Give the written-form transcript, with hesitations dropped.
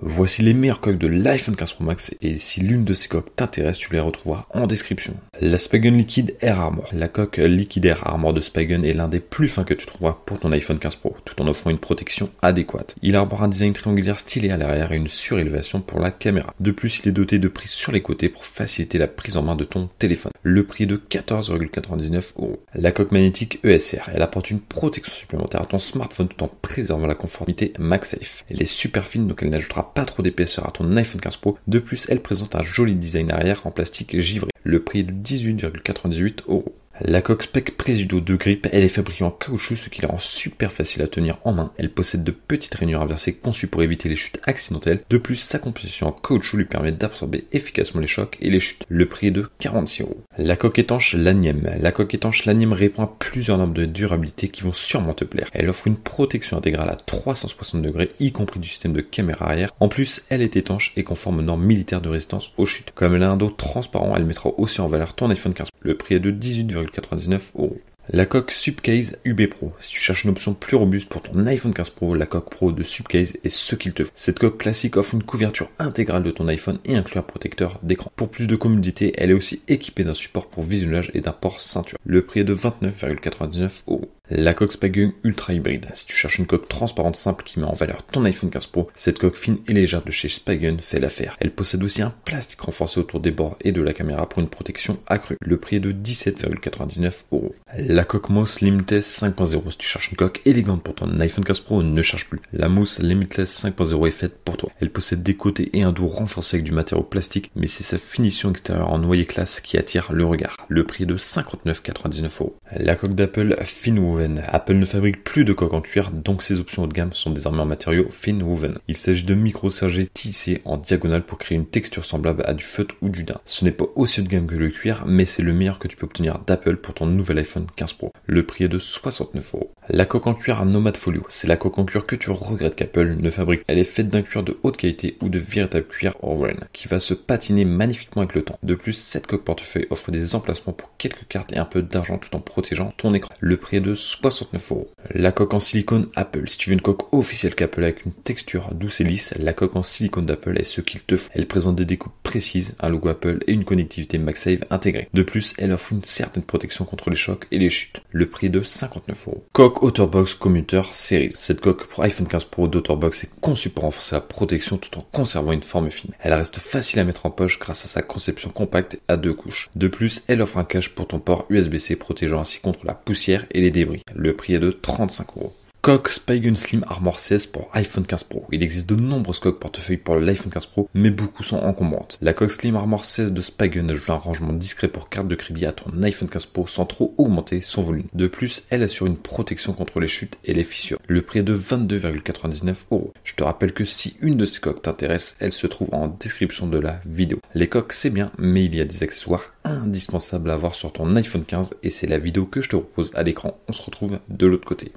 Voici les meilleures coques de l'iPhone 15 Pro Max et si l'une de ces coques t'intéresse, tu les retrouveras en description. La Spigen Liquid Air Armor. La coque Liquid Air Armor de Spigen est l'un des plus fins que tu trouveras pour ton iPhone 15 Pro, tout en offrant une protection adéquate. Il arbore un design triangulaire stylé à l'arrière et une surélévation pour la caméra. De plus, il est doté de prises sur les côtés pour faciliter la prise en main de ton téléphone. Le prix est de 14,99€. La coque magnétique ESR. Elle apporte une protection supplémentaire à ton smartphone tout en préservant la conformité MagSafe. Elle est super fine donc elle n'ajoutera pas trop d'épaisseur à ton iPhone 15 Pro. De plus, elle présente un joli design arrière en plastique givré. Le prix est de 18,98€. La coque Spec Presidio de Grip, elle est fabriquée en caoutchouc, ce qui la rend super facile à tenir en main. Elle possède de petites rainures inversées conçues pour éviter les chutes accidentelles. De plus, sa composition en caoutchouc lui permet d'absorber efficacement les chocs et les chutes. Le prix est de 46€. La coque étanche Laniem. La coque étanche Laniem répond à plusieurs normes de durabilité qui vont sûrement te plaire. Elle offre une protection intégrale à 360 degrés, y compris du système de caméra arrière. En plus, elle est étanche et conforme aux normes militaires de résistance aux chutes. Comme elle a un dos transparent, elle mettra aussi en valeur ton iPhone 15. Le prix est de 18,99€. La coque Subcase UB Pro. Si tu cherches une option plus robuste pour ton iPhone 15 Pro, la coque Pro de Subcase est ce qu'il te faut. Cette coque classique offre une couverture intégrale de ton iPhone et inclut un protecteur d'écran. Pour plus de commodité, elle est aussi équipée d'un support pour visionnage et d'un port ceinture. Le prix est de 29,99€. La coque Spigen Ultra Hybride. Si tu cherches une coque transparente simple qui met en valeur ton iPhone 15 Pro, cette coque fine et légère de chez Spigen fait l'affaire. Elle possède aussi un plastique renforcé autour des bords et de la caméra pour une protection accrue. Le prix est de 17,99€. La coque Moss Limitless 5.0. Si tu cherches une coque élégante pour ton iPhone 15 Pro, ne cherche plus. La Moss Limitless 5.0 est faite pour toi. Elle possède des côtés et un dos renforcé avec du matériau plastique, mais c'est sa finition extérieure en noyer classe qui attire le regard. Le prix est de 59,99€. La coque d'Apple Finwoven. Apple ne fabrique plus de coques en cuir, donc ses options haut de gamme sont désormais en matériaux Finwoven. Il s'agit de micro-sergés tissés en diagonale pour créer une texture semblable à du feutre ou du daim. Ce n'est pas aussi haut de gamme que le cuir, mais c'est le meilleur que tu peux obtenir d'Apple pour ton nouvel iPhone 15 Pro. Le prix est de 69€. La coque en cuir Nomad Folio. C'est la coque en cuir que tu regrettes qu'Apple ne fabrique. Elle est faite d'un cuir de haute qualité ou de véritable cuir Oren, qui va se patiner magnifiquement avec le temps. De plus, cette coque portefeuille offre des emplacements pour quelques cartes et un peu d'argent tout en protégeant ton écran. Le prix est de 69€. La coque en silicone Apple. Si tu veux une coque officielle qu'Apple avec une texture douce et lisse, la coque en silicone d'Apple est ce qu'il te faut. Elle présente des découpes précises, un logo Apple et une connectivité MagSafe intégrée. De plus, elle offre une certaine protection contre les chocs et les chutes. Le prix est de 59€. Coque OtterBox Commuter Series. Cette coque pour iPhone 15 Pro d'OtterBox est conçue pour renforcer la protection tout en conservant une forme fine. Elle reste facile à mettre en poche grâce à sa conception compacte à 2 couches. De plus, elle offre un cache pour ton port USB-C protégeant ainsi contre la poussière et les débris. Le prix est de 35€. Coque Spigen Slim Armor 16 pour iPhone 15 Pro. Il existe de nombreuses coques portefeuille pour l'iPhone 15 Pro, mais beaucoup sont encombrantes. La coque Slim Armor 16 de Spigen ajoute un rangement discret pour carte de crédit à ton iPhone 15 Pro sans trop augmenter son volume. De plus, elle assure une protection contre les chutes et les fissures. Le prix est de 22,99€. Je te rappelle que si une de ces coques t'intéresse, elle se trouve en description de la vidéo. Les coques c'est bien, mais il y a des accessoires indispensables à avoir sur ton iPhone 15 et c'est la vidéo que je te propose à l'écran. On se retrouve de l'autre côté.